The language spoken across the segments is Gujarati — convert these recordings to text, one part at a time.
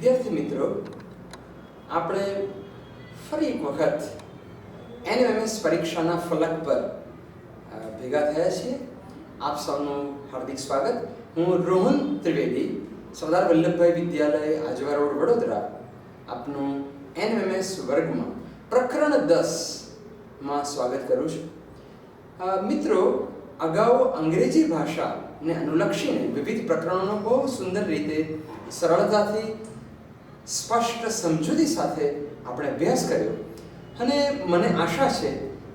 વિદ્યાર્થી મિત્રો, આપણે ફરી એક વખત એનએમએસ પરીક્ષાના ફલક પર ભેગા થયા છીએ. આપ સૌનું હાર્દિક સ્વાગત. હું રોહન ત્રિવેદી, સરદાર વલ્લભભાઈ વિદ્યાલય, આજવા રોડ, વડોદરા, આપનું એનએમએસ વર્ગમાં પ્રકરણ 10માં સ્વાગત કરું છું. મિત્રો, અગાઉ અંગ્રેજી ભાષાને અનુલક્ષીને વિવિધ પ્રકરણોનો બહુ સુંદર રીતે, સરળતાથી, સ્પષ્ટ સમજૂતી સાથે આપણે અભ્યાસ કર્યો અને મને આશા છે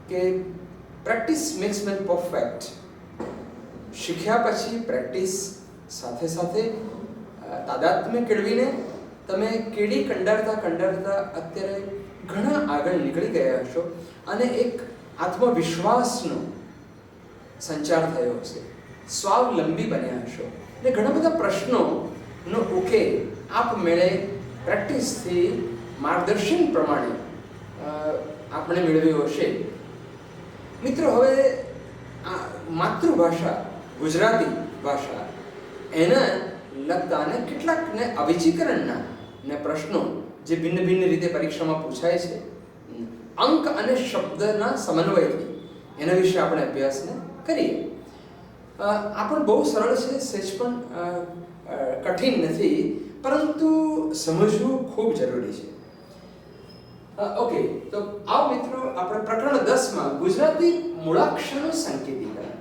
કે પ્રેક્ટિસ મેક્સ મેન પરફેક્ટ. શીખ્યા પછી પ્રેક્ટિસ સાથે સાથે તાદાત્મ્ય કેળવીને તમે કેડી કંડારતા અત્યારે ઘણા આગળ નીકળી ગયા હશો અને એક આત્મવિશ્વાસનો સંચાર થયો હશે, સ્વાવલંબી બન્યા હશો અને ઘણા બધા પ્રશ્નોનો ઉકેલ આપમેળે પ્રેક્ટિસથી માર્ગદર્શન પ્રમાણે આપણે મેળવ્યો હશે. મિત્રો, હવે આ માતૃભાષા ગુજરાતી ભાષા એના લગતા અને કેટલાકને અવિચીકરણના ને પ્રશ્નો જે ભિન્ન ભિન્ન રીતે પરીક્ષામાં પૂછાય છે, અંક અને શબ્દના સમન્વયથી એના વિશે આપણે અભ્યાસને કરીએ. આ પણ બહુ સરળ છે, સહેજ પણ કઠિન નથી, પરંતુ સમજવું ખૂબ જરૂરી છે. ઓકે, તો આવો મિત્રો, આપણે પ્રકરણ 10માં ગુજરાતી મૂળાક્ષરનું સંકેતીકરણ,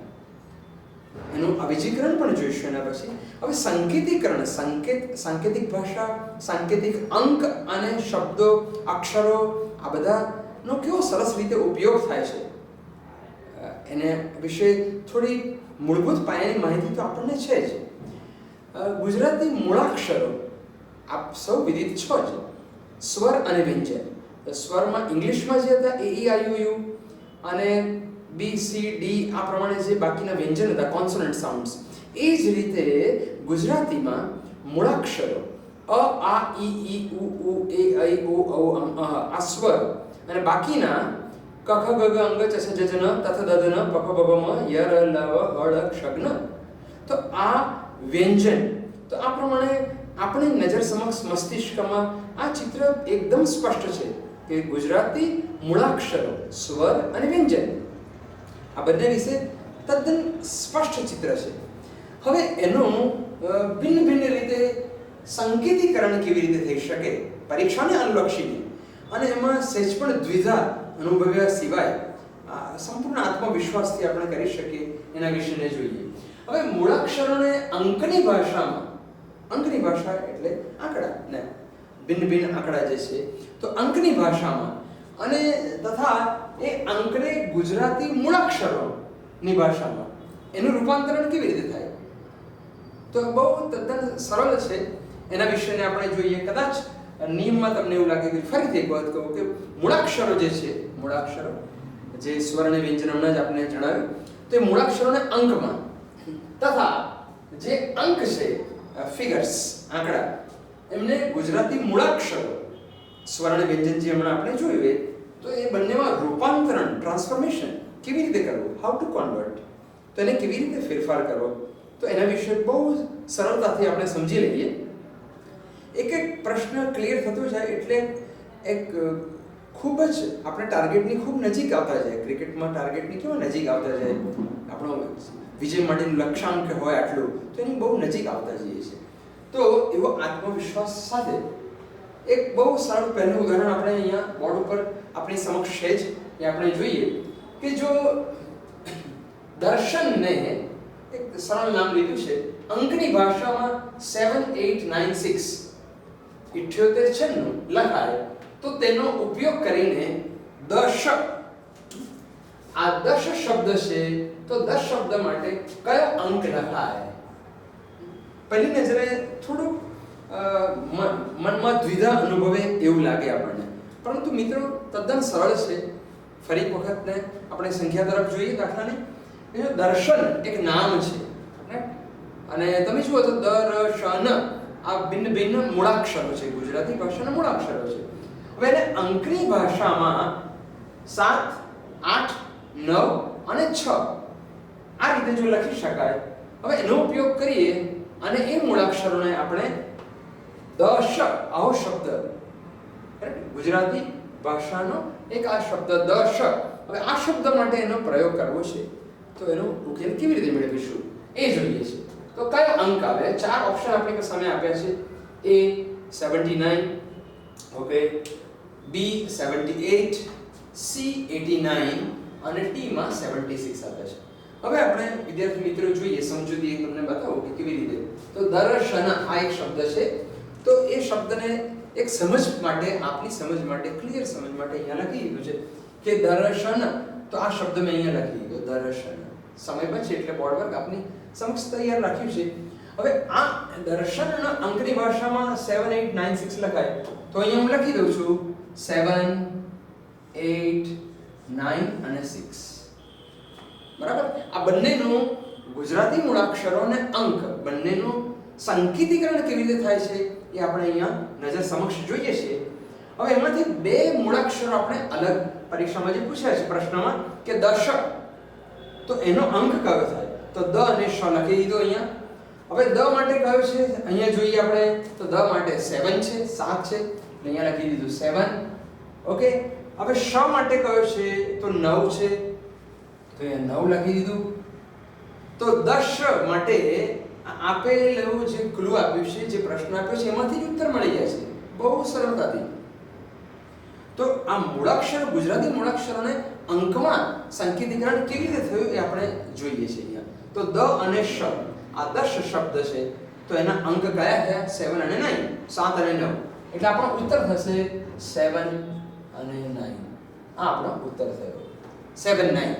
એનું અવિચીકરણ પણ જોઈશું. એના પછી હવે સંકેતીકરણ, સાંકેતિક ભાષા, સાંકેતિક અંક અને શબ્દો, અક્ષરો, આ બધાનો કેવો સરસ રીતે ઉપયોગ થાય છે એને વિશે થોડી મૂળભૂત પાયાની માહિતી તો આપણને છે જ. ગુજરાતી મૂળાક્ષરો આપ સૌ વિદિત છો જ. સ્વર અને વ્યંજન. સ્વરમાં ઇંગ્લિશમાં જે હતા AEIOU અને BCD, આ પ્રમાણે જે બાકીના વ્યંજન હતા, કોન્સોનન્ટ સાઉન્ડ્સ, એ જ રીતે ગુજરાતીમાં મૂળાક્ષરો અ, આ, ઈ, ઉ, એ, ઐ, ઓ, ઔ, આ સ્વર અને બાકીના ક, ખ, ગ, ઘ, અંગ, ચ, છ, જ, ન, ત, થ, દ, ધ, ન, પ, ફ, બ, ભ, મ, ય, ર, લ, વ, હ, ળ, ક્ષ, જ્ઞ. તો આ વ્યંજન, તો આ પ્રમાણે આપણી નજર સમક્ષ મસ્તિષ્કમાં આ ચિત્ર એકદમ સ્પષ્ટ છે કે ગુજરાતી મૂળાક્ષરો, સ્વર અને વ્યંજન, આ બંને વિશે તદ્દન સ્પષ્ટ ચિત્ર છે. હવે એનું ભિન્ન ભિન્ન રીતે સંકેતીકરણ કેવી રીતે થઈ શકે પરીક્ષાને અનુલક્ષીને, અને એમાં સહેજ પણ દ્વિધા અનુભવ્યા સિવાય સંપૂર્ણ આત્મવિશ્વાસથી આપણે કરી શકીએ એના વિશેને જોઈએ. હવે મૂળાક્ષરોને અંકની ભાષામાં, અંકની ભાષા એટલે આંકડા ને ભિન્ન ભિન્ન આંકડા જે છે, તો અંકની ભાષામાં અને તથા એ અંકને ગુજરાતી મૂળાક્ષરોની ભાષામાં એનું રૂપાંતરણ કેવી રીતે થાય, તો બહુ તદ્દન સરળ છે. એના વિશેને આપણે જોઈએ. કદાચ નિયમમાં તમને એવું લાગે કે ફરીથી એક વાત કહું કે મૂળાક્ષરો જે છે, મૂળાક્ષરો જે સ્વર અને વ્યંજન હમણાં જ આપણે જણાવ્યું, તો એ મૂળાક્ષરોને અંકમાં તથા જે અંક છે, ફિગર્સ, આંકડા, એમને ગુજરાતી મૂળાક્ષરો, સ્વર અને વ્યંજન જે હમણાં આપણે જોયું, તો એ બંનેમાં રૂપાંતરણ, ટ્રાન્સફોર્મેશન કેવી રીતે કરવું, હાઉ ટુ કન્વર્ટ, તો એને કેવી રીતે ફેરફાર કરવો, તો એના વિશે બહુ સરળતાથી આપણે સમજી લઈએ. એક એક પ્રશ્ન ક્લિયર થતો જાય એટલે એક ખૂબ જ આપણે ટાર્ગેટની ખૂબ નજીક આવતા જાય. ક્રિકેટમાં ટાર્ગેટની કેવા નજીક આવતા જાય, આપણો વિજય માટેનું લક્ષ્યાંક હોય આટલું, તો એની બહુ નજીક આવતા જઈએ છીએ. તો એવો આત્મવિશ્વાસ સાથે એક બહુ સારું પહેલું ઉદાહરણ આપણે અહીંયા બોર્ડ ઉપર આપણી સમક્ષ છે જ, એ આપણે જોઈએ કે જો દર્શનને એક સરળ નામ લીધું છે, અંકની ભાષામાં 7896 7896 લખાય, તો તેનો ઉપયોગ કરીને દશ, આ દશ શબ્દ છે, તો દશ શબ્દ માટે કયો અંક લખાય? પહેલી નજરે થોડુંક મનમાં દ્વિધા અનુભવે એવું લાગે આપણને, પરંતુ મિત્રો તદ્દન સરળ છે. ફરી એક વખતને આપણે સંખ્યા તરફ જોઈએ. દાખલાની દર્શન એક નામ છે અને તમે જુઓ તો દર્શન, આ ભિન્ન ભિન્ન મૂળાક્ષરો છે, ગુજરાતી ભાષાના મૂળાક્ષરો છે. હવે એને અંકની ભાષામાં 7, 8, 9 અને 6 આ રીતે જો લખી શકાય. હવે એનો ઉપયોગ કરીએ અને એ મૂળાક્ષરોને આપણે દશ આવો શબ્દ, ગુજરાતી ભાષાનો એક આ શબ્દ દશ. હવે આ શબ્દ માટે એનો પ્રયોગ કરવો છે તો એનો ઉકેલ કેવી રીતે મેળવીશું એ જોઈએ છે. તો કયો અંક આવે? ચાર ઓપ્શન આપણી સામે આપ્યા છે. A 79, ઓકે, B 78, C 89 અને D માં 76 આપ્યા છે. હવે આપણે વિદ્યાર્થી મિત્રો જોઈએ, સમજૂતી તમને બતાવો કે કેવી રીતે. તો દર્શન આ એક શબ્દ છે. તો એ શબ્દને એક સમજ માટે, આપની સમજ માટે, ક્લિયર સમજ માટે અહીંયા લખી દીધું છે કે દર્શન. તો આ શબ્દ મેં અહીંયા લખી દીધો દર્શન. સમય બચે એટલે બોર્ડ પર આપની સમક્ષ તૈયાર રાખ્યું છે. હવે આ દર્શનના અંકની ભાષામાં 7 8 9 6 લખાય. તો અહીંયા હું લખી દઉં છું 7 8 9 અને 6. બરાબર. આ બંનેનું ગુજરાતી મૂળાક્ષરો અને અંક બંનેનું સંકેતીકરણ કેવી રીતે થાય છે એ આપણે અહીંયા નજર સમક્ષ જોઈએ છીએ. હવે એમાંથી બે મૂળાક્ષરો આપણે અલગ પરીક્ષામાં જે પૂછ્યા છે પ્રશ્નમાં કે દશક, તો એનો અંક કયો થાય? તો દ અને શ લખી દીધો અહીંયા. હવે દ માટે કયો છે અહીંયા જોઈએ આપણે. તો દ માટે 7 છે, 7 છે, અહીંયા લખી દીધું 7. ઓકે. હવે શ માટે કયો છે? તો 9 છે, તો અહીંયા 9 લખી દીધું. તો દશ માટે આપેલું જે ક્લુ આપ્યું છે, જે પ્રશ્ન આપ્યો છે એમાંથી જ ઉત્તર મળી જાય છે બહુ સરળતાથી. તો આ મૂળાક્ષર, ગુજરાતી મૂળાક્ષરોને અંકમાં સંકેતીકરણ કેવી રીતે થયું એ આપણે જોઈએ છીએ અહીંયા. તો દ અને શ આ દશ શબ્દ છે, તો એના અંક કયા થયા? 7 અને 9, 7 અને 9. એટલે આપણો ઉત્તર થશે 7 અને 9. આ આપણો ઉત્તર થયો 7 9.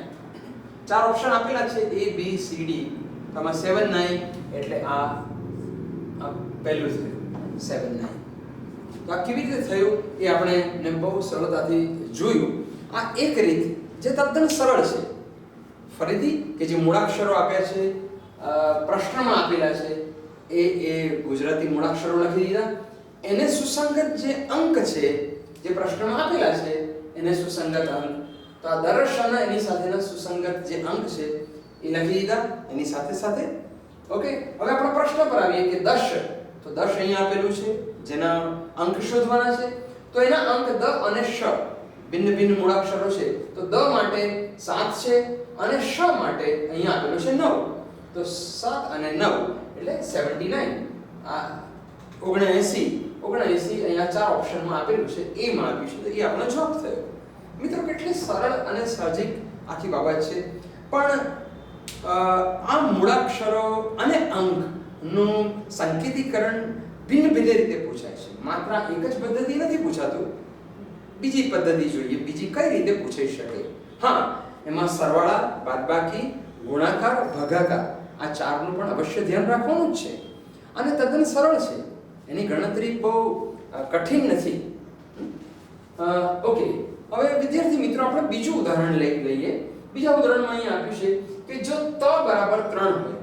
ચાર ઓપ્શન આપેલા છે A B C D. તમારે 7 9 એટલે આ પહેલું થયું 7 9. તો આ કેવી રીતે થયું એ આપણે બહુ સરળતાથી જોયું. આ એક રીત જે તદ્દન સરળ છે. ફરીથી કે જે મૂળાક્ષરો આપ્યા છે પ્રશ્નમાં આપેલા છે એ ગુજરાતી મૂળાક્ષરો લખી દીધા. એને સુસંગત જે અંક છે જે પ્રશ્નમાં આપેલા છે એને સુસંગત અંક. તો આ દર્શન એની સાથેના સુસંગત જે અંક છે એ લખી દીધા એની સાથે સાથે. ઓકે. હવે આપણે પ્રશ્ન પર આવીએ કે દશ. તો દશ અહીંયા આપેલું છે જેના અંક શોધવાના છે. તો એના અંક દ અને શ ભિન્ન ભિન્ન મૂળાક્ષરો છે. તો દ માટે 7 છે અને શ માટે અહીંયા આપેલું છે 9. તો 7 અને 9 એટલે 79. આ 79 અહીંયા ચાર ઓપ્શનમાં આપેલું છે, એ માં આપ્યું છે. તો એ આપણો જવાબ થયો. મિત્રો કેટલી સરળ અને સાહજિક આખી બાબત છે. પણ આ મૂળાક્ષરો અને અંકનું સંકેતીકરણ ભિન્ન ભિન્ન રીતે પૂછાય છે. માત્ર એક જ પદ્ધતિ નથી પૂછાતું. બીજી પદ્ધતિ જોઈએ, બીજી કઈ રીતે પૂછાઈ શકે. હા, એમાં સરવાળા, બાદબાકી, ગુણાકાર, ભાગાકાર આ ચારનું પણ અવશ્ય ધ્યાન રાખવાનું જ છે. અને તદ્દન સરળ છે. એની ગણતરી બહુ કઠિન નથી. ઓકે. હવે વિદ્યાર્થી મિત્રો આપણે બીજું ઉદાહરણ લઈએ. બીજા ઉદાહરણમાં અહીંયા આપ્યું છે કે જો ત બરાબર 3 હોય,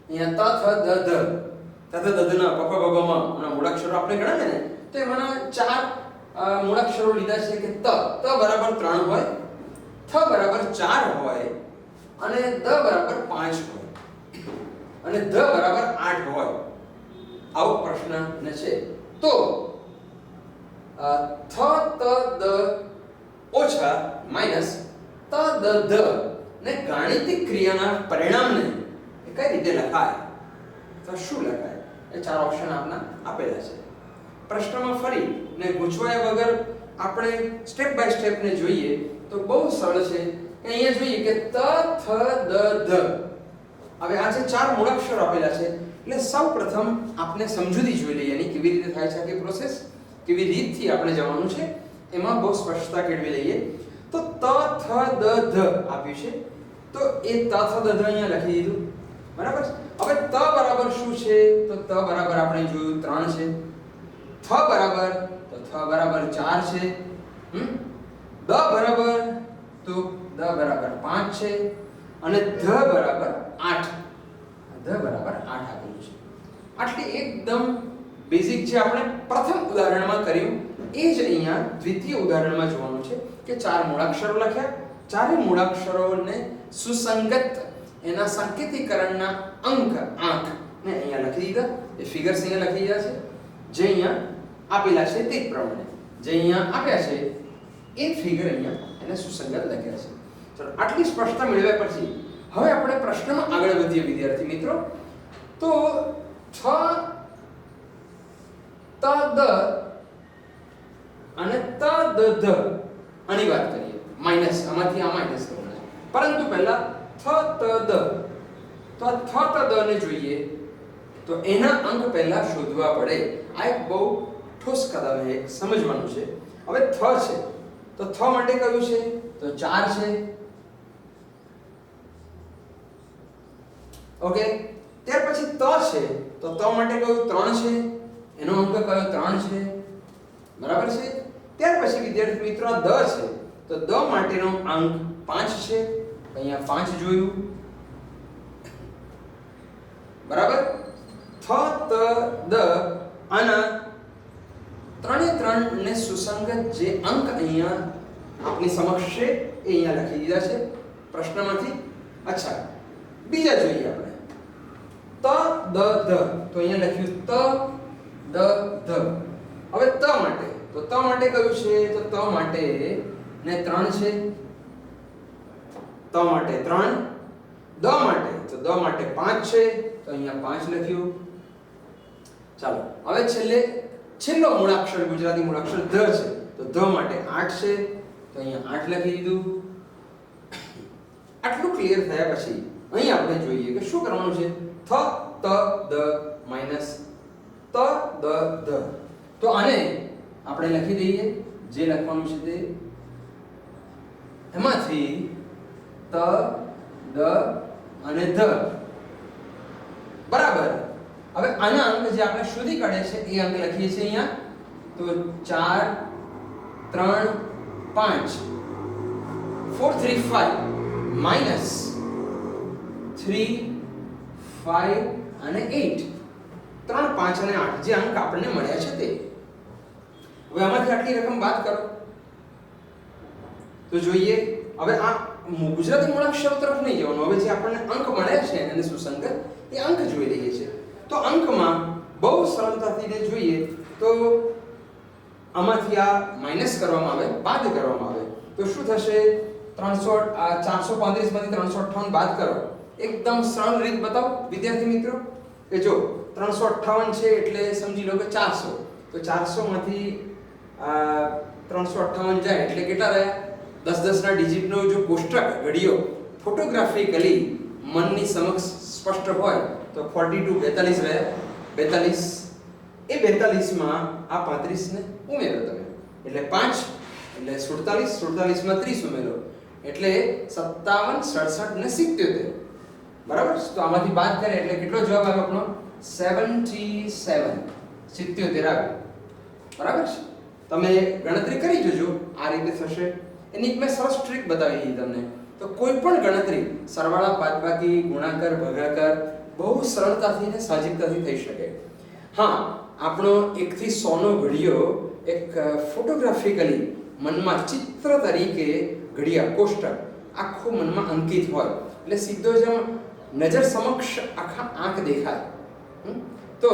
અહીંયા ત થ દ ધ ત ધ દ ધ ના પ પ બ બ મ ના મૂળાક્ષરો આપણે ગણાવે ને, તો એમાંના ચાર મૂળાક્ષરો લીધા છે કે ત બરાબર 3 હોય, થ બરાબર 4 હોય અને દ બરાબર 5 હોય અને ધ બરાબર 8 હોય. આવો પ્રશ્ન છે. તો થ ત દ ઓછા માઈનસ ત દ ધ ને ગાણિતિક ક્રિયાના પરિણામને કઈ રીતે લખાય? તો શું લખાય? એ ચાર ઓપ્શન આપના આપેલા છે. પ્રશ્નમાં ફરી ને ગૂંચવાયા વગર આપણે સ્ટેપ બાય સ્ટેપ ને જોઈએ તો બહુ સરળ છે. અહીંયા જોઈએ કે ત થ દ ધ. હવે આ જે ચાર મૂળાક્ષરો આપેલા છે એટલે સૌપ્રથમ આપણે સમજૂતી જોઈ લઈએ એની કેવી રીતે થાય છે આખી પ્રોસેસ, કેવી રીતથી આપણે જવાનું છે એમાં બહુ સ્પષ્ટતા કેળવી લઈએ. તો ત થ દ ધ આપ્યું છે, તો એ ત થ દ ધ અહીંયા લખી દીધું. બરાબર. હવે ત બરાબર શું છે? તો ત બરાબર આપણે જોયું 3 છે. થ બરાબર, તો થ બરાબર 4 છે. દ બરાબર, તો દ બરાબર 5 છે અને ધ બરાબર 8. ધ બરાબર 8 આપેલું છે. આટલી એકદમ બેઝિક જે આપણે પ્રથમ ઉદાહરણમાં કર્યું એ જ અહીંયા દ્વિતીય ઉદાહરણમાં જોવાનું છે કે ચાર મૂળાક્ષરો લખ્યા. ચારે મૂળાક્ષરોને સુસંગત એના સંકેતીકરણના અંક, આંક ને અહીંયા લખી દીધા. એ ફિગર્સ અહીંયા લખી દીધા છે. જે અહીંયા આપેલા છે તે જ પ્રમાણે જે અહીંયા આપ્યા છે એ ફિગર અહીંયા એને સુસંગત લખ્યા છે. ચલો આટલી સ્પષ્ટતા મેળવ્યા પછી હવે આપણે પ્રશ્નમાં આગળ વધીએ વિદ્યાર્થી મિત્રો. તો 6 ત દ અને ત દ ધ આની વાત કરીએ. માઈનસ આમાંથી આ માઈનસ કરવાના છે. પરંતુ પહેલા થ ત દ, તો આ થ ત દ ને જોઈએ તો એના અંક પહેલા શોધવા પડે. આ એક બહુ ઠોસ કદમ છે, સમજવાનું છે. હવે થ છે તો થ માટે કયું છે તો 4 છે. ઓકે, ત્યાર પછી ત છે તો ત માટે કયું 3 છે, એનો અંક કયો 3 છે. બરાબર છે. ત્યાર પછી વિદ્યાર્થી મિત્રો દ છે તો દ માટેનો અંક 5 છે. અહીંયા 5 જોયું. બરાબર. થ ત દ આના 3 એ 3 ને સુસંગત જે અંક અહીંયા આપની સમક્ષ છે એ અહીંયા લખી દીધા છે પ્રશ્નમાંથી. અચ્છા, બીજા જોઈએ આપણે. ત દ ધ, તો અહીંયા લખ્યું ત દ ધ. હવે ત માટે, તો ત માટે કયું છે તો ત માટે ને 3 છે. ત માટે 3. દ માટે, તો દ માટે 5 છે, તો અહીંયા 5 લખ્યું. ચાલો હવે છેલ્લો મૂળાક્ષર, ગુજરાતી મૂળાક્ષર ધ છે, તો ધ માટે 8 છે, તો અહીંયા 8 લખી દીધું. આટલું ક્લિયર થયા પછી અહીં આપણે જોઈએ કે શું કરવાનું છે. થ ત દ માઈનસ ત દ ધ. તો આને આપણે લખી દઈએ. જે લખવાનું છે તે એમાંથી ત દ અને ધ. બરાબર. હવે આના અંક જે આપણે શોધી કાઢ્યા છે એ અંક લખીએ છીએ અહીંયા. તો 4 3 5 4 3 5 માઈનસ 3 5 અને 8. 3 5 અને 8 જે અંક આપણને મળ્યા છે તે. હવે આમાંથી આટલી રકમ બાદ કરો તો જોઈએ. હવે આ ગુજરાતી મૂળાક્ષરો તરફ નહીં જવાનું. હવે જે આપણને અંક મળ્યા છે એને સુસંગત એ અંક જોઈ લઈએ છીએ. તો અંકમાં બહુ સરળતાથી જોઈએ તો આમાંથી આ માઈનસ કરવામાં આવે, બાદ કરવામાં આવે તો શું થશે. 435 માંથી 358 બાદ કરો. એકદમ સરળ રીત બતાવો વિદ્યાર્થી મિત્રો કે જો 358 છે એટલે સમજી લો કે 400, તો 400 માંથી 358 જાય એટલે કેટલા રહ્યા. 10 ના ડિજિટનો જો કોષ્ટક ઘડિયો ફોટોગ્રાફિકલી મનની સમક્ષ સ્પષ્ટ હોય તો 42 42 રહ્યા. 42 એ 42 માં આ 35 ને ઉમેરો તમે એટલે 5 એટલે 47, 47 માં 30 ઉમેરો એટલે 57, 67 ને 77. બરાબર. તો આમાંથી બાદ કરીએ એટલે કેટલો જવાબ આવે આપણો 77 આવ્યો. બરાબર છે. તમે ગણતરી કરી જોજો, આ રીતે થશે. એની એક મેં સરસ ટ્રીક બતાવી દીધી તમને. તો કોઈ પણ ગણતરી સરવાળા, બાદબાકી, ગુણાકાર, ભાગાકાર બહુ સરળતાથી અને સાહજિકતાથી થઈ શકે. હા, આપણો 1 થી 100 નો ઘડિયો એક ફોટોગ્રાફિકલી મનમાં ચિત્ર તરીકે ઘડિયા કોષ્ટક આખું મનમાં અંકિત હોય એટલે સીધો જ નજર સમક્ષ આખા આંક દેખાય. તો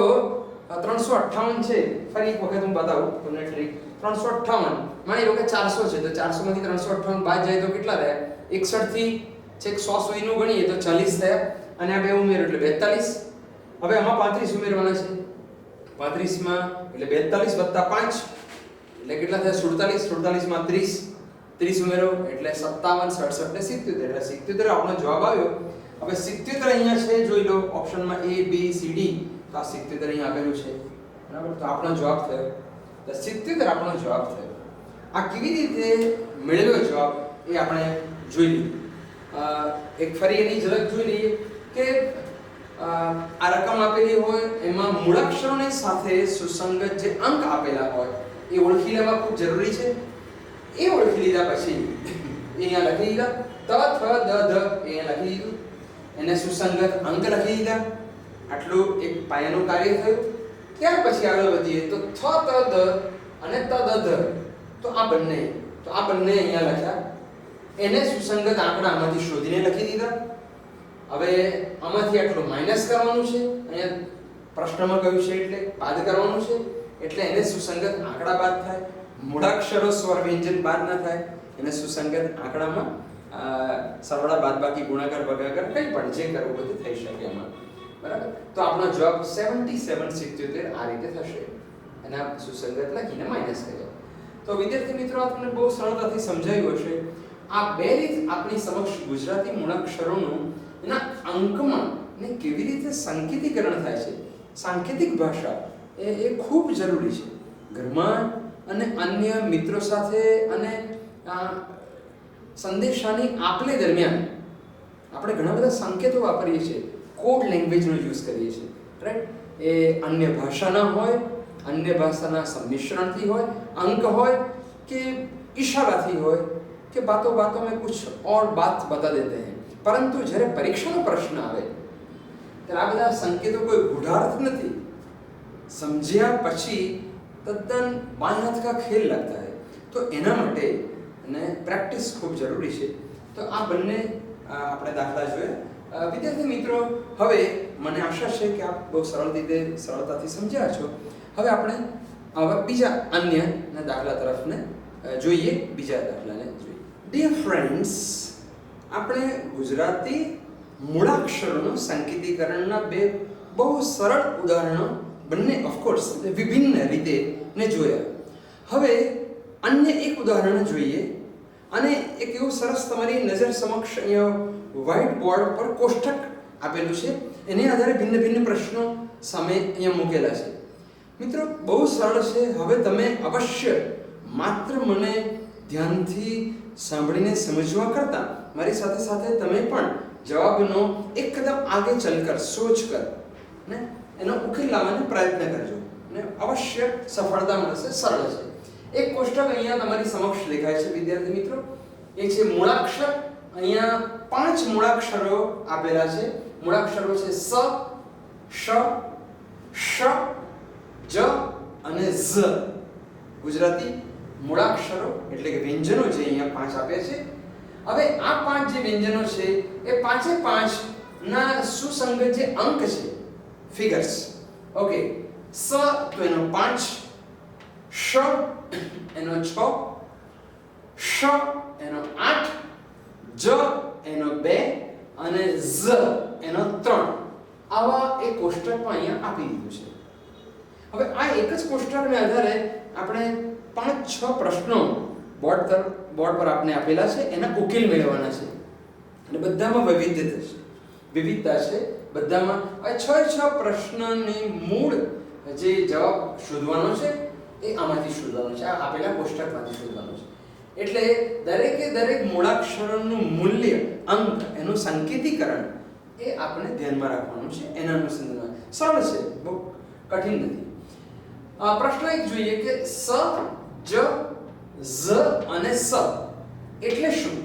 358 છે. ફરી એક વખત હું બતાવું તમને ટ્રીક. 358 માની લો કે 400 છે તો 400 માંથી 358 બાદ જાય તો કેટલા રહ્યા. 61 થી છેક 100 સુધીનું ગણીએ તો 40 થયા અને આ બે ઉમેરો એટલે 42. હવે આમાં 35 ઉમેરવાના છે. 35 માં એટલે 42 + 5 એટલે કેટલા થયા 47. 47 માં 30 30 ઉમેરો એટલે 57, 67 ને 77 એટલે 77 આપણો જવાબ આવ્યો. હવે 77 અહીંયા છે, જોઈ લો ઓપ્શનમાં A B C D. તો આ 77 અહીંયા આપેલું છે. બરાબર. તો આપણો જવાબ થયો. તો 77 આપણો જવાબ થયો. આ કેવી રીતે મેળવ્યો જવાબ એ આપણે જોઈ લઈએ. એક ફરી એની ઝલક જોઈ લઈએ કે આ રકમ આપેલી હોય એમાં મૂળાક્ષરોની સાથે સુસંગત જે અંક આપેલા હોય એ ઓળખી લેવા ખૂબ જરૂરી છે. એ ઓળખી લીધા પછી અહીંયા લખી દીધા. ત થ દ ધ અહીંયા લખી દીધું. એને સુસંગત અંક લખી દીધા. આટલું એક પાયાનું કાર્ય થયું. ત્યાર પછી આગળ વધીએ તો થ ત દ અને ત દ ધ. તો આ બંને અહીંયા લખ્યા. એને સુસંગત આંકડા આમાંથી શોધીને લખી દીધા. હવે આમાંથી આટલું માઈનસ કરવાનું છે. અહીંયા પ્રશ્નમાં કહ્યું છે એટલે બાદ કરવાનું છે. એટલે એને સુસંગત આંકડા બાદ થાય. મૂળાક્ષરો સ્વર વ્યંજન બાદ ના થાય, એને સુસંગત આંકડામાં સરવાળા બાદબાકી ગુણાકાર ભાગાકાર કંઈ પણ જે કરવું બધું થઈ શકે એમાં. બરાબર? તો આપણો જવાબ 7777 આ રીતે થશે. એના સુસંગત લખીને માઈનસ કર્યા. તો વિદ્યાર્થી મિત્રો, આ તમને બહુ સરળતાથી સમજાયું હશે. આ બે રીત આપણી સમક્ષ ગુજરાતી મૂળાક્ષરોનું એના અંકમાં ને કેવી રીતે સંકેતીકરણ થાય છે. સાંકેતિક ભાષા એ ખૂબ જરૂરી છે ઘરમાં અને અન્ય મિત્રો સાથે અને સંદેશાની આપલે દરમિયાન આપણે ઘણા બધા સંકેતો વાપરીએ છીએ, કોડ લેંગ્વેજનો યુઝ કરીએ છીએ, રાઈટ? એ અન્ય ભાષાના હોય, અન્ય ભાષાના સંમિશ્રણથી હોય, અંક હોય કે इशाराથી હોય કે बातों बातों में कुछ और बात बता देते हैं. પરંતુ જ્યારે પરીક્ષાનો પ્રશ્ન આવે ત્યારે આ બધા સંકેતો કોઈ ગૂઢાર્થ નથી, સમજ્યા પછી તદ્દન બાएं हाथ का खेल लगता है. તો એના માટે અને પ્રેક્ટિસ ખૂબ જરૂરી છે. તો આ બંને આપણે દાખલા જોયા. વિદ્યાર્થી મિત્રો, હવે મને આશા છે કે આપ બહુ સરળ રીતે સરળતાથી સમજ્યા છો. હવે આપણે આવા બીજા અન્યના દાખલા તરફને જોઈએ, બીજા દાખલાને જોઈએ. ડિયર ફ્રેન્ડ્સ, આપણે ગુજરાતી મૂળાક્ષરોનું સંકેતીકરણના બે બહુ સરળ ઉદાહરણો બંને ઓફકોર્સ વિભિન્ન રીતે ને જોયા. હવે અન્ય એક ઉદાહરણ જોઈએ અને એક એવું સરસ તમારી નજર સમક્ષ અહીંયા વ્હાઇટ બોર્ડ પર કોષ્ટક આપેલું છે. એને આધારે ભિન્ન ભિન્ન પ્રશ્નો સામે અહીંયા મૂકેલા છે. મિત્રો, બહુ સરળ છે. હવે તમે અવશ્ય માત્ર મને ધ્યાનથી સાંભળીને સમજવા કરતા મારી સાથે સાથે તમે પણ જવાબનો એક કદમ આગે ચલકર સોચ કર ને એનો ઉકેલ લાવવાનો પ્રયત્ન કરજો ને અવશ્ય સફળતા મળશે. સરળ છે. એક કોષ્ટક અહીંયા તમારી સમક્ષ દેખાય છે વિદ્યાર્થી મિત્રો. એ છે મૂળાક્ષર. અહીંયા 5 મૂળાક્ષરો આપેલા છે. મૂળાક્ષરો છે સ, શ, શ, જ અને ઝ. ગુજરાતી મૂળાક્ષરો એટલે કે વ્યંજનો જે અહીંયા 5 આપ્યા છે. હવે આ 5 જે વ્યંજનો છે એ પાંચે 5 ના સુસંગત જે અંક છે, ફિગર્સ. ઓકે, સ તો એનો 5, શ એનો 6, શ એનો 8, જ એનો 2 અને ઝ એનો 3. આવા એક કોષ્ટકમાં અહીંયા આપી દીધું છે. હવે આ એક જ કોષ્ટકને આધારે આપણે 5-6 પ્રશ્નો બોર્ડ પર આપને આપેલા છે, એના ઉકેલ મેળવવાના છે. અને બધામાં વિવિધતા છે. બધામાં આ 6 પ્રશ્નની મૂળ જે જવાબ શોધવાનો છે એ આમાંથી શોધવાનો છે, આ આપેલા કોષ્ટકમાંથી શોધવાનો છે. એટલે દરેકે દરેક મૂળાક્ષરનું મૂલ્ય, અંક, એનું સંકેતીકરણ એ આપણે ધ્યાનમાં રાખવાનું છે. એના અનુસંધાનમાં સરળ છે, બહુ કઠિન નથી. પ્રશ્ન એક જોઈએ કે સ, જ, ઝ અને સ એટલે શું?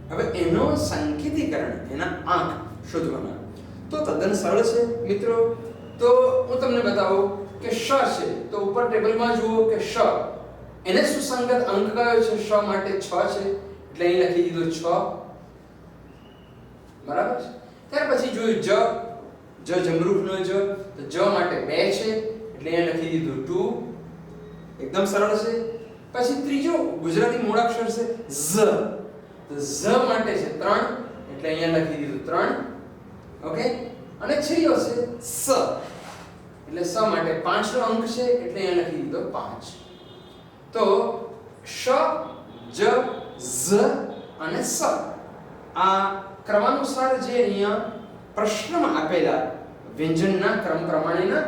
હવે એનો સંકેતીકરણ, એના અંક શોધવાના. તો તદ્દન સરળ છે મિત્રો. તો હું તમને બતાવું કે શ છે તો ઉપર ટેબલમાં જુઓ કે શ એને સુસંગત અંક કયો છે? શ માટે 6 છે એટલે અહીં લખી દીધો 6. બરાબર છે. ત્યાર પછી જોયું જ જમરૂખનો જ, તો જ માટે 2 છે એટલે અહીંયા લખી દીધું 2. એકદમ સરળ છે. પછી ત્રીજો ગુજરાતી મૂળાક્ષર છે ઝ, તો ઝ માટે છે 3 એટલે અહીંયા લખી દીધું 3. ઓકે. અને છેલ્લો છે સ, એટલે સ માટે 5 નો અંક છે એટલે અહીંયા લખી દીધો 5. તો શ, જ, ઝ અને સ આ ક્રમાનુસાર જે અહીંયા પ્રશ્નમાં આપેલા વ્યંજનના ક્રમ પ્રમાણેના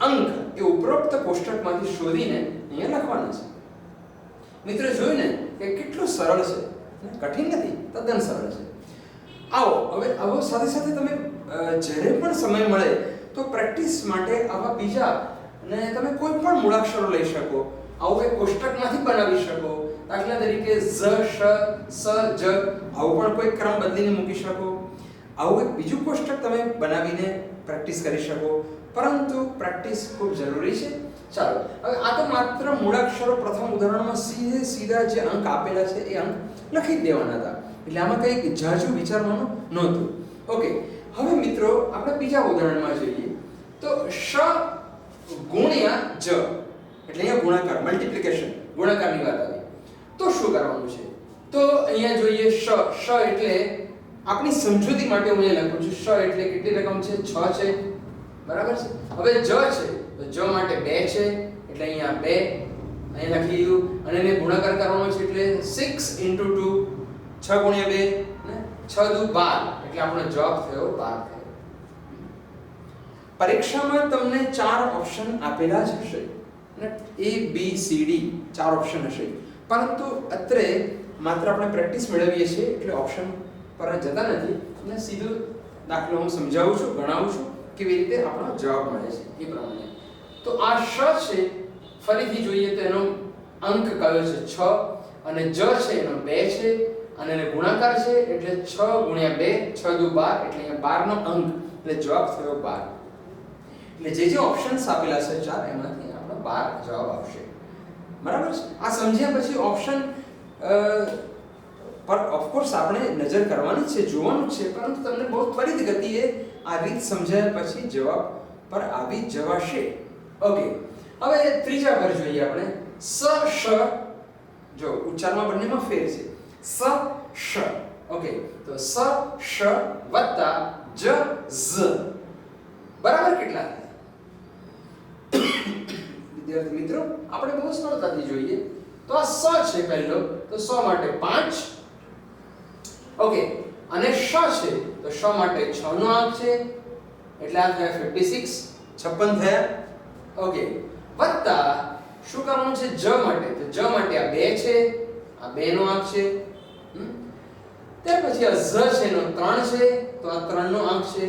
અંક એ ઉપરોક્ત કોષ્ટકમાંથી શોધીને અહીંયા લખવાના છે. મિત્રો, જોયું ને કે કેટલું સરળ છે, કઠિન નથી, તદ્દન સરળ છે. આવો સાથે સાથે તમે જ્યારે પણ સમય મળે તો પ્રેક્ટિસ માટે આવા બીજા અને તમે કોઈ પણ મૂળાક્ષરો લઈ શકો, આવું એક કોષ્ટકમાંથી બનાવી શકો. દાખલા તરીકે ઝ, શ, સ, જ આવું પણ કોઈ ક્રમ બદલીને મૂકી શકો. આવું એક બીજું કોષ્ટક તમે બનાવીને પ્રેક્ટિસ કરી શકો. પરંતુ પ્રેક્ટિસ ખૂબ જરૂરી છે. ચાલો, હવે આ તો માત્ર મૂળાક્ષરો પ્રથમ ઉદાહરણમાં સીધા જે અંક આપેલા છે એ અંક લખી જ દેવાના હતા. એટલે આમાં કંઈ જાજુ વિચારવાનું નહોતું. ઓકે. હવે મિત્રો, આપણે બીજા ઉદાહરણમાં જોઈએ તો શ ગુણ્યા જ, એટલે અહીંયા ગુણાકાર, મલ્ટીપ્લિકેશન, ગુણાકારની વાત આવી. તો શું કરવાનું છે? તો અહીંયા જોઈએ શ એટલે આપણી સમજૂતી માટે હું અહીંયા લખું છું. શ એટલે કેટલી રકમ છે? 6 છે, બરાબર છે. હવે જ છે તો જ માટે 2 છે, એટલે અહીંયા 2 અહીંયા લખી દીધું. અને એને ગુણાકાર કરવાનો છે એટલે 6 * 2, 6 × 2 ને 6 દુ 12, એટલે આપણો જવાબ થયો 12 થયો. પરીક્ષામાં તમને 4 ઓપ્શન આપેલા જ હશે ને, A B C D 4 option હશે, પરંતુ અત્રે માત્ર આપણે પ્રેક્ટિસ મેળવીએ છીએ એટલે ઓપ્શન પર જતા નથી અને સીધું દાખલો હું સમજાવું છું, ગણાવું છું કેવી રીતે આપણો જવાબ મળે છે એ પ્રમાણે. તો આ શ છે, ફરીથી જોઈએ તો એનો અંક કયો છે? 6, અને જ છે એનો 2 છે, અને એને ગુણાકાર છે એટલે 6 × 2, 6 દુ 12, એટલે અહીંયા 12 નો અંક, એટલે જવાબ થયો 12. એટલે જે ઓપ્શન્સ આપેલા છે 4 એમાંથી આપણો 12 જવાબ આવશે, બરાબર છે. આ સમજ્યા પછી ઓપ્શન પર ઓફકોર્સ આપણે નજર કરવાની છે, જોવાનું છે, પરંતુ તમને બહુ ત્વરિત ગતિએ આ રીત સમજાયા પછી જવાબ પર આવી જવાશે. ઓકે, હવે ત્રીજા પર જોઈએ આપણે. સ શ, જો ઉચ્ચારમાં બંનેમાં ફેર છે. સ શ, ઓકે, તો સ શ વત્તા જ ઝ બરાબર કેટલા થાય? વિદ્યાર્થી મિત્રો, આપણે બહુ સરળતાથી જોઈએ. તો આ સ છે પહેલો, તો સ માટે 5, ઓકે, અને શ છે તો શ માટે 6 નો આંક છે, એટલે આ થયા 56, 56 થયા. ઓકે, વત્તા શું કરવાનું છે? જ માટે, તો જ માટે આ 2 છે, આ 2 નો આંક છે. ત્યાર પછી આ ઝ છે એનો 3 છે, તો આ 3 નો આંક છે.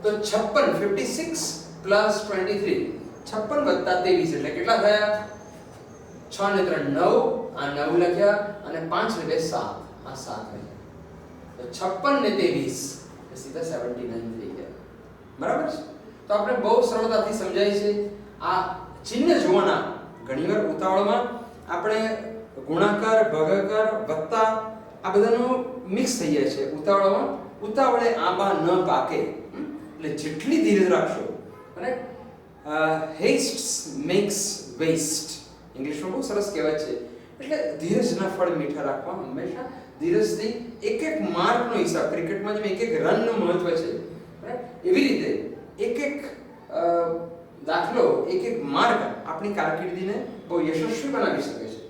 તો 56, 56 પ્લસ 23, 56 વત્તા 23 એટલે કેટલા થયા? 6 ને 3 9, આ 9 લખ્યા, અને 5 ને 2 7, આ 7 લખ્યા. તો 56 ને 23 એ સીધા 79 થઈ ગયા, બરાબર છે. તો આપણે બહુ સરળતાથી સમજાય છે. આ ચિહ્ન જોવાના, ઘણીવાર ઉતાવળમાં આપણે ગુણાકાર, ભાગાકાર, વત્તા આ બધાનું મિક્સ થઈ જાય છે. ઉતાવળે આંબા ન પાકે, એટલે જેટલી ધીરજ રાખશો, અને હેસ્ટ મેક્સ વેસ્ટ, ઇંગ્લિશમાં બહુ સરસ કહેવાય છે. એટલે ધીરજના ફળ મીઠા રાખવા, હંમેશા ધીરજથી એક એક માર્કનો હિસાબ, ક્રિકેટમાં જેમ એક એક રનનું મહત્વ છે, રાઈટ, એવી રીતે એક એક દાખલો, એક એક માર્ક આપણી કારકિર્દીને બહુ યશસ્વી બનાવી શકે છે.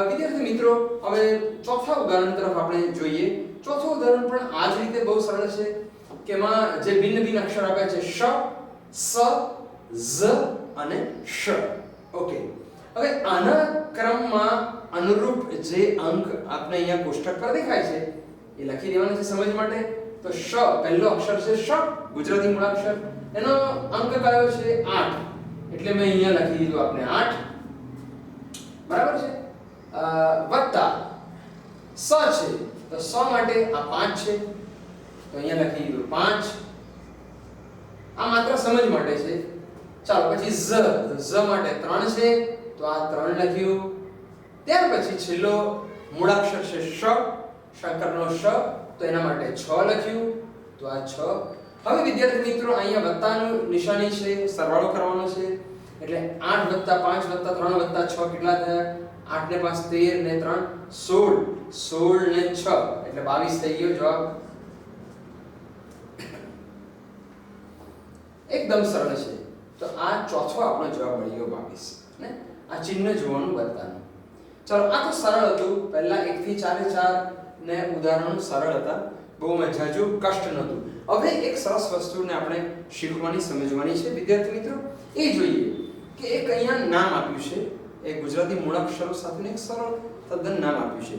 વિદ્યાર્થી મિત્રો, હવે ચોથા ઉદાહરણ તરફ આપણે જોઈએ. ચોથું ઉદાહરણ પણ આ જ રીતે બહુ સરળ છે કે એમાં જે ભિન્ન અક્ષર આપ્યા છે શ, સ, ઝ અને શ. ઓકે, હવે આના ક્રમમાં અનુરૂપ જે અંક આપણે અહીંયા કોષ્ટક પર દેખાય છે એ લખી દેવાના છે સમજ માટે. તો શ પહેલો અક્ષર છે શ, ગુજરાતી મૂળાક્ષર, એનો અંક કયો છે? 8, એટલે મેં અહીંયા લખી દીધું આપણે 8, બરાબર છે. વત્તા સ છે, તો સ માટે આ 5 છે, તો અહીંયા લખી દીધું 5, આ માત્ર સમજ માટે છે. ચાલો, પછી ઝ માટે 3 છે, તો આ 3 લખ્યું. ત્યાર પછી છેલ્લો મૂળાક્ષર છે શ, શંકરનો શ, તો એના માટે 6 લખ્યું, તો આ 6. હવે વિદ્યાર્થી મિત્રો, અહીંયા વત્તાનું નિશાની છે, સરવાળો કરવાનો છે, એટલે 8 + 5 + 3 + 6 કેટલા થયા? 8 ને 5 13 ને 3 16, 16 ને 6 એટલે 22 થઈ ગયો જવાબ. એકદમ સરળ છે. તો આ ચોથો આપણો જવાબ મળી ગયો 22 ને. આ ચિહ્ન જોવાનું બતાનું. ચલો, આ તો સરળ હતું. પહેલા 1 થી 4 ને ઉદાહરણો સરળ હતા, બહુ મજાજુ કષ્ટ નહોતું. હવે એક સરસ વસ્તુને આપણે શીખવાની, સમજવાની છે વિદ્યાર્થી મિત્રો. એ જોઈએ કે એક અહીંયા નામ આપ્યું છે, એક ગુજરાતી મૂળાક્ષરો સાથેનું એક સરળ તદ્દન નામ આપ્યું છે,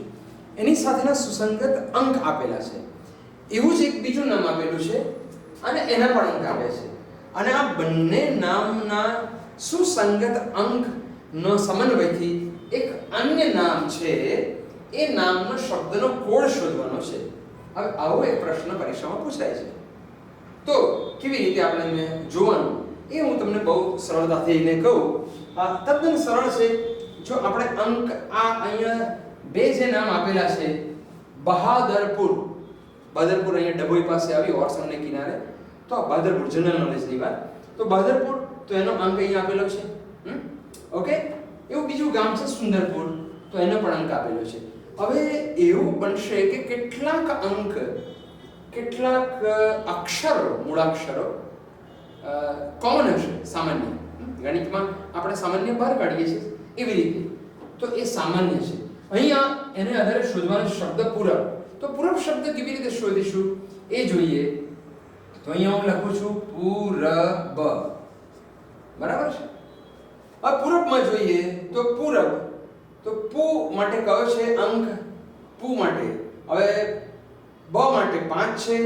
એની સાથેના સુસંગત અંક આપેલા છે. એવું જ એક બીજું નામ આપેલું છે અને એના પણ અંક આપ્યા છે, અને આ બંને નામના સુસંગત અંકનો સમન્વયથી એક અન્ય નામ છે, એ નામનો શબ્દનો કોડ શોધવાનો છે. હવે આવો એક પ્રશ્ન પરીક્ષામાં પૂછાય છે, તો કેવી રીતે આપણે જોવાનું એ હું તમને બહુ સરળતાથી એને કહું. તદ્દન સરળ છે. જો આપણે અંક આ અહીંયા બે જે નામ આપેલા છે, બહાદરપુર, બહાદરપુર અહીંયા ડભોઈ પાસે આવી ઓરસંગને કિનારે, તો આ બહાદરપુર, જનરલ નોલેજની વાત. તો બહાદરપુર તો એનો અંક અહીં આપેલો છે. ઓકે, એવું બીજું ગામ છે સુંદરપુર, તો એનો પણ અંક આપેલો છે. હવે એવું બનશે કે કેટલાક અક્ષરો, મૂળાક્ષરો કોમન હશે, સામાન્ય. ગણિતમાં આપણે સામાન્ય બહાર કાઢીએ છીએ એવી રીતે, તો એ સામાન્ય છે. અહીંયા એને આધારે શોધવાનો શબ્દ પૂરબ. તો પૂરબ શબ્દ કેવી રીતે શોધીશું એ જોઈએ. તો અહીંયા હું લખું છું પૂરબ, બરાબર છે. આ પૂરબમાં જોઈએ તો પૂરબ, તો પૂ માટે કયો છે અંક? પૂ માટે હવે બ માટે 5 છે,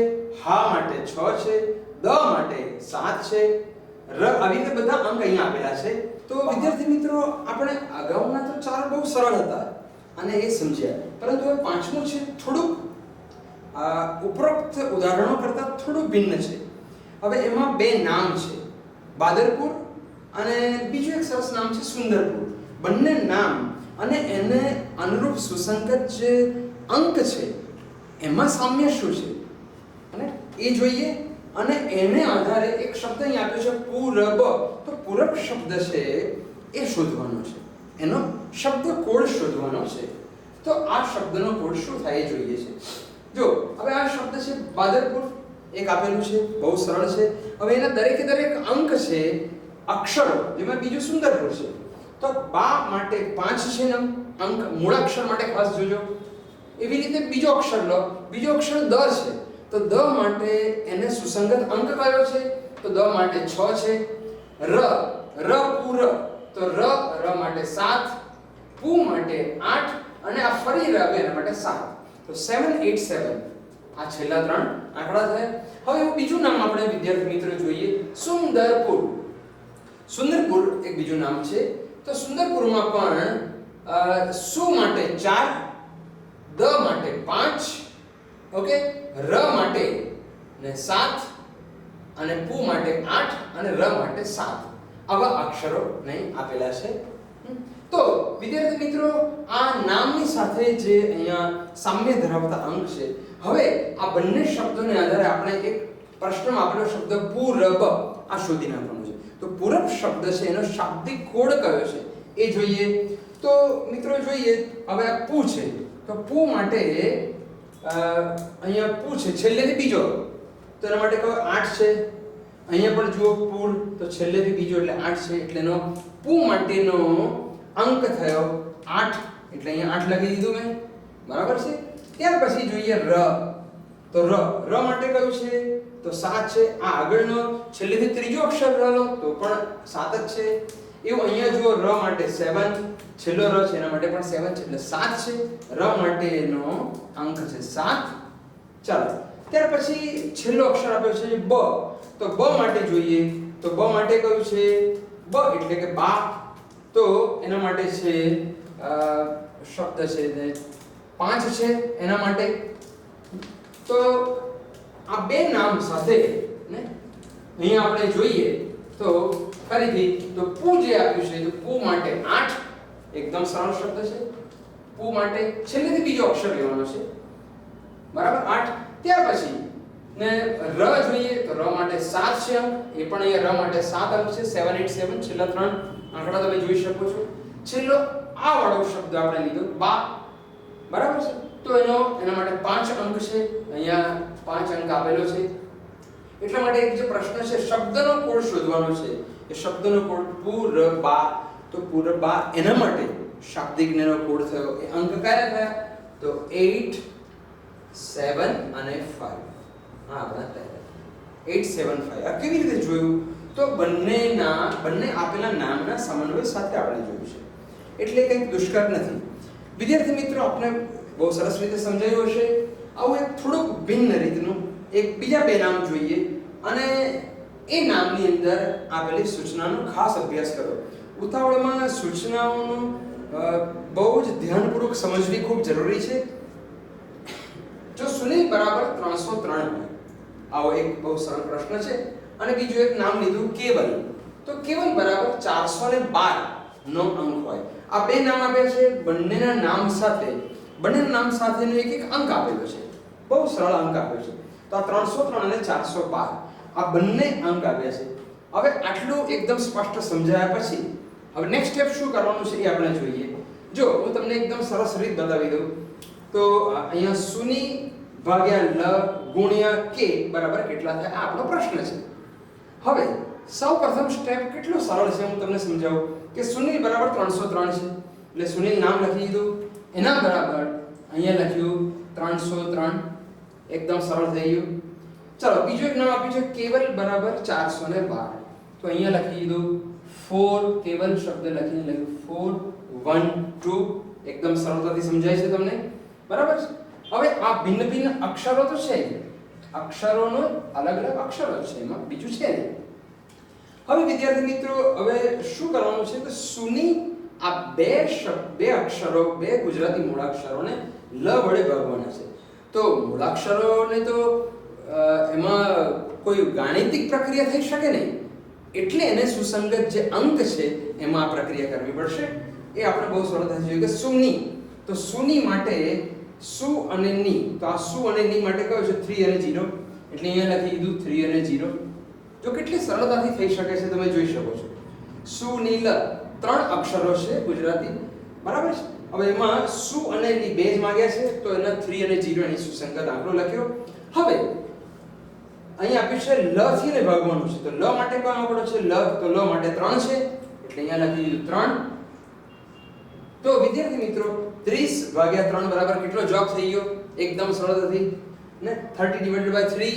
હા માટે 6 છે, દ માટે 7 છે, ર આવી રીતે બધા અંક અહીંયા આપેલા છે. તો વિદ્યાર્થી મિત્રો, આપણે અગાઉના તો ચાર બહુ સરળ હતા અને એ સમજ્યા, પરંતુ હવે પાંચમું છે થોડુંક ઉપરોક્ત ઉદાહરણો કરતાં થોડું ભિન્ન છે. હવે એમાં બે નામ છે, બાદરપુર અને બીજું એક સરસ નામ છે સુંદરપુર. બંને નામ અને એને અનુરૂપ સુસંગત જે અંક છે એમાં સામ્ય શું છે અને એ જોઈએ. અને એને આધારે એક શબ્દ અહીં આપ્યો છે પૂરબ. તો પૂરબ શબ્દ છે એ શોધવાનો છે, એનો શબ્દ કોડ શોધવાનો છે. તો આ શબ્દનો કોડ શું થાય એ જોઈએ છે. જો હવે આ શબ્દ છે બાદરપુર, એક આપેલું છે, બહુ સરળ છે. હવે એના દરેકે દરેક અંક છે અક્ષરો, જેમાં બીજું સુંદરપુર છે. તો બા માટે 5 છે અંક, મૂળાક્ષર માટે ખાસ જોજો. એવી રીતે બીજો અક્ષર લો, બીજો અક્ષર દ છે, તો દ માટે એને સુસંગત અંક કયો છે? તો દ માટે 6 છે. ર પૂર, તો ર માટે 7, પૂ માટે 8 અને આ ફરી ર એના માટે 7. તો 7 8 7 આ છેલ્લા 3 આંકડા થયા. હવે એવું બીજું નામ આપણે વિદ્યાર્થી મિત્રો જોઈએ, સુંદરપુર. સુંદરપુર એક બીજું નામ છે. તો સુંદરપુરમાં પણ સુ માટે 4, દ માટે 5, ઓકે, ર માટે ને 7 અને પૂ માટે 8 અને ર માટે 7 આવા અક્ષરો નહીં આપેલા છે. તો વિદ્યાર્થી મિત્રો, આ નામની સાથે જે અહીંયા સામ્ય ધરાવતા અંક છે, હવે આ બંને શબ્દોને આધારે આપણે એક પ્રશ્નમાં આપેલો શબ્દ પૂરબ આ શોધી નાખવાનો છે. તો પૂરબ શબ્દ છે એનો શાબ્દિક કોડ કયો છે એ જોઈએ. તો મિત્રો જોઈએ, હવે આ પૂ છે, તો પૂ માટે અહીંયા પૂ છે છેલ્લેથી બીજો, તો એના માટે કયો 8 છે. અહીંયા પણ જુઓ પૂર, તો છેલ્લેથી બીજો એટલે 8 છે, એટલે એનો પૂ માટેનો અંક થયો 8, એટલે અહીંયા 8 લખી દીધું મેં, બરાબર છે. ત્યાર પછી જોઈએ ર, તો ર માટે કયું છે? તો 7 છે. આ આગળનો છેલ્લેથી ત્રીજો અક્ષર ર લો તો પણ 7 જ છે. એવું અહીંયા જુઓ, ર માટે 7, છેલ્લો ર છે એના માટે પણ 7 છે, એટલે 7 છે. ર માટેનો અંક છે 7. ચાલો, ત્યાર પછી છેલ્લો અક્ષર આપ્યો છે બ, તો બ માટે જોઈએ, તો બ માટે કયું છે? બ એટલે કે બા, તો એના માટે છે શબ્દ છે ને 5 છે એના માટે. તો આ બે નામ સાથે ને અહીંયા આપણે જોઈએ તો ફરીથી, તો પૂ જે આપ્યું છે, તો પૂ માટે 8, એકદમ સરળ શબ્દ છે. પૂ માટે છેલ્લેથી બીજો અક્ષર લેવાનો છે, બરાબર, 8. ત્યાર પછી ને ર જોઈએ, તો ર માટે 7 છે અંક, એ પણ અહીંયા ર માટે 7 અંક છે. 7 8 7 છેલ્લા 3 આંકડા તમે જોઈ શકો છો. છેલ્લો આ વાળો શબ્દ આપણે લીધો બા, બરાબર છે. તો એના માટે 5 અંક છે, અહીંયા 5 અંક આપેલો છે. એટલા માટે એક જે પ્રશ્ન છે શબ્દનો કોડ શોધવાનો છે, એ શબ્દનો કોડ પૂરબા. તો પૂરબા એના માટે શાબ્દિકનો કોડ થયો, એ અંક કયા થયા? તો 8 7 અને 5. હા, આપણા થયા 8 7 5. આ કેવી રીતે જોયું? તો બંને આપેલા નામના સમન્વય સાથે આપણે જોયું છે, એટલે કંઈક દુષ્કર નથી. વિદ્યાર્થી મિત્રો, આપણે બહુ સરસ રીતે સમજાયું હશે. આવું એક થોડુંક ભિન્ન રીતનું એક બીજા બે નામ જોઈએ અને એ નામની અંદર આવેલી સૂચનાનો ખાસ અભ્યાસ કરો. ઉતાવળમાં સૂચનાઓનું બહુ જ ધ્યાનપૂર્વક સમજવી ખૂબ જરૂરી છે. જો સુનિલ બરાબર 303 હોય, આવો એક બહુ સરળ પ્રશ્ન છે. અને બીજું એક નામ લીધું કેવલ, તો કેવલ બરાબર 412 નો અંક હોય. આ બે નામ આપ્યા છે, બંનેના નામ સાથેનો એક અંક આપેલો છે, બહુ સરળ અંક આપ્યો છે. તો આ 303 અને 412 આ બંને અંક આપ્યા છે. હવે આટલું એકદમ સ્પષ્ટ સમજાયા પછી હવે નેક્સ્ટ સ્ટેપ શું કરવાનું છે એ આપણે જોઈએ. જો હું તમને એકદમ સરસ રીત બતાવી દઉં તો અહીંયા શૂન્ય ભાગ્યા લ ગુણ્યા કે બરાબર કેટલા થાય આ આપણો પ્રશ્ન છે. હવે સૌપ્રથમ સ્ટેપ કેટલો સરળ છે હું તમને સમજાવું કે સુનિલ બરાબર 303 છે એટલે સુનિલ નામ લખી દીધું એના બરાબર અહીંયા લખ્યું 303 એકદમ સરળ થઈ ગયું. ચલો બીજું એક નામ આપ્યું છે કેવલ બરાબર 412 તો અહીંયા લખી દીધું 4 કેવલ શબ્દ લખીને લખ્યું 412 એકદમ સરળતાથી સમજાય છે તમને બરાબર. હવે આ ભિન્ન ભિન્ન અક્ષરો તો છે અક્ષરોનો અલગ અલગ અક્ષરો છે એમાં બીજું છે ને. હવે વિદ્યાર્થી મિત્રો હવે શું કરવાનું છે કે સુની આ બે અક્ષરો બે ગુજરાતી મૂળાક્ષરોને લ વડે ભાગવાના છે. તો મૂળાક્ષરોને તો એમાં કોઈ ગાણિતિક પ્રક્રિયા થઈ શકે નહીં એટલે એને સુસંગત જે અંક છે એમાં આ પ્રક્રિયા કરવી પડશે. એ આપણે બહુ સરળતાથી જોઈએ કે સુની તો સુની માટે સુ અને ની તો આ સુ અને ની માટે કયો છે 3 અને 0 એટલે અહીંયા લખી દીધું 3 અને 0. જો કેટલી સરળતાથી થઈ શકે છે તમે જોઈ શકો છો. સુ ની લ ત્રણ અક્ષરો છે ગુજરાતી બરાબર છે. હવે એમાં સુ અને ની બે જ માંગ્યા છે તો એના 3 અને 0 એની સુસંગત આંકડો લખ્યો. હવે અહીંયા આપ્યું છે લ થી ને ભાગવાનું છે તો લ માટે કયો આંકડો છે લ તો લ માટે 3 છે એટલે અહીંયા લખી દીધું 3. તો વિદ્યાર્થી મિત્રો 30 ભાગ્યા 3 બરાબર કેટલો જવાબ થઈ ગયો એકદમ સરળતાથી ને 30/3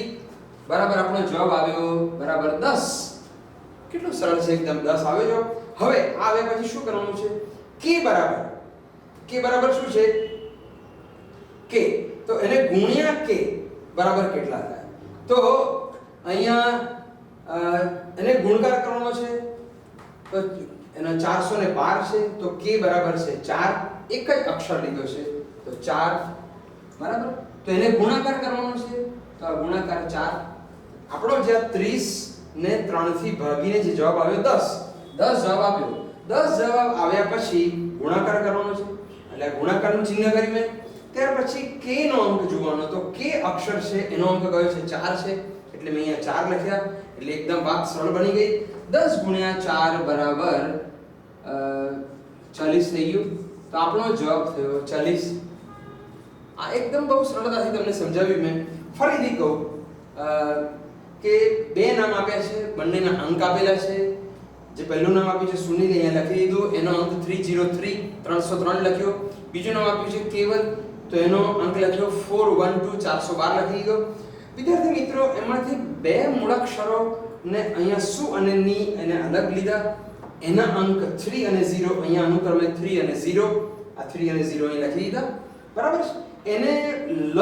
બરાબર આપણો જવાબ આવ્યો બરાબર 10. કેટલું સરળ છે એકદમ 10 આવ્યો જવાબ. હવે આવે પછી શું કરવાનું છે કે બરાબર શું છે કે તો એને ગુણ્યા કે બરાબર કેટલા થાય તો અહીંયા એને ગુણકાર કરવાનો છે તો એનો 412 છે તો k બરાબર છે 4 એક જ અક્ષર લીધો છે તો 4 બરાબર. તો એને ગુણાકાર કરવાનો છે તો આ ગુણાકાર 4 આપણો જે 30 ને 3 થી ભાગીને જે જવાબ આવ્યો 10 જવાબ આપ્યો. 10 જવાબ આવ્યા પછી ગુણાકાર કરવાનો છે એટલે ગુણાકારનું ચિહ્ન કરી મેં. ત્યાર પછી k નો અંક જોવાનો તો k અક્ષર છે એનો અંક કયો છે 4 છે એટલે મેં અહીંયા 4 લખ્યા એટલે એકદમ વાત સરળ બની ગઈ. 10 ગુણ્યા 4 બરાબર 40 થઈ ગયું તો આપણો જવાબ થયો 40. આ એકદમ બહુ સરળતાથી તમને સમજાવ્યું મેં. ફરીથી કહું કે બે નામ આપ્યા છે બંનેના અંક આપેલા છે. જે પહેલું નામ આપ્યું છે સુનિલ અહીંયા લખી દીધું એનો અંક 303 303 લખ્યો. બીજું નામ આપ્યું છે કેવલ તો એનો અંક લખ્યો 412 412 લખી ગયો. વિદ્યાર્થી મિત્રો એમાંથી બે મૂળાક્ષરો ને અહીંયા સુ અને ની એને અલગ લીધા એના અંક 3 અને 0 અહીંયા અનુક્રમે 3 અને 0 આ 3 અને 0 અહીં લખી દીધા બરાબર. એને લ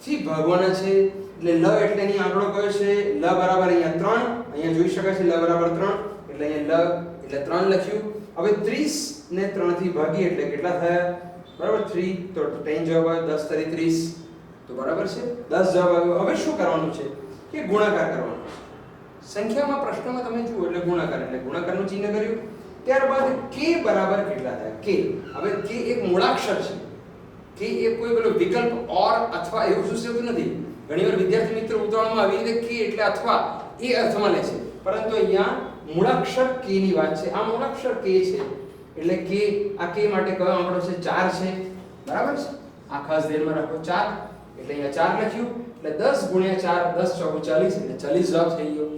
થી ભાગવાના છે એટલે લ એટલે એની આંકડો કયો છે લ બરાબર અહીંયા 3 અહીંયા જોઈ શકાય છે લ બરાબર 3 એટલે અહીંયા લ એટલે 3 લખ્યું. હવે 30 ને 3 થી ભાગી એટલે કેટલા થયા બરાબર 3 તો 10 જવાબ આવ્યો 10 તરી 30 તો બરાબર છે 10 જવાબ આવ્યો. હવે શું કરવાનું છે કે ગુણાકાર કરવાનો છે. સંખ્યામાં પ્રશ્નમાં તમે જુઓ એટલે ગુણાકારનું ચિહ્ન કર્યું. ત્યારબાદ k બરાબર કેટલા થાય k. હવે k એક મૂળાક્ષર છે કે એ કોઈ પેલો વિકલ્પ ઓર અથવા એવું સૂચવતું નથી. ઘણીવાર વિદ્યાર્થી મિત્રો ઉદાહરણમાં આવી રીતે કે એટલે અથવા એ અર્થમાં લે છે પરંતુ અહીંયા મૂળાક્ષર k ની વાત છે. આ મૂળાક્ષર k છે એટલે k આ k માટે કયો આંકડો છે 4 છે બરાબર છે. આ ખાસ ધ્યાનમાં રાખો 4 એટલે અહીંયા 4 લખ્યું એટલે 10 ગુણ્યા 4 10 ચોક 40 એટલે 40 જવાબ થઈ ગયો.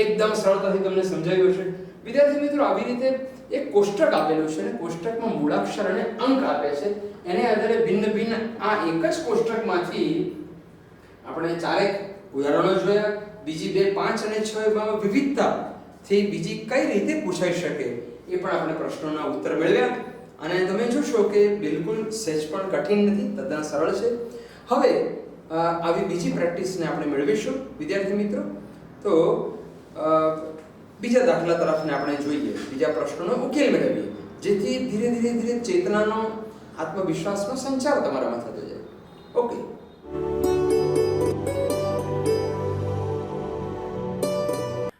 એકદમ સરળતાથી તમને સમજાવ્યું હશે. વિદ્યાર્થી મિત્રો આવી રીતે એક કોષ્ટક આપેલું છે અને કોષ્ટકમાં મૂળાક્ષર અને અંક આપે છે એને આધારે ભિન્ન ભિન્ન આ એક જ કોષ્ટકમાંથી આપણે ચારેક ઉદાહરણો જોયા. બીજી બે 5 અને 6 એમાં વિવિધતા થી બીજી કઈ રીતે પૂછાઈ શકે એ પણ આપણે પ્રશ્નોના ઉત્તર મેળવ્યા અને તમે જોશો કે બિલકુલ સહેજ પણ કઠિન નથી તદ્દન સરળ છે. હવે આવી બીજી પ્રેક્ટિસને આપણે મેળવીશું વિદ્યાર્થી મિત્રો. તો બીજા દાખલા તરફને આપણે જોઈએ બીજા પ્રશ્નોનો ઉકેલ મેળવીએ જેથી ધીરે ધીરે ચેતનાનો આત્મવિશ્વાસનો સંચાર તમારામાં થતો જાય. ઓકે.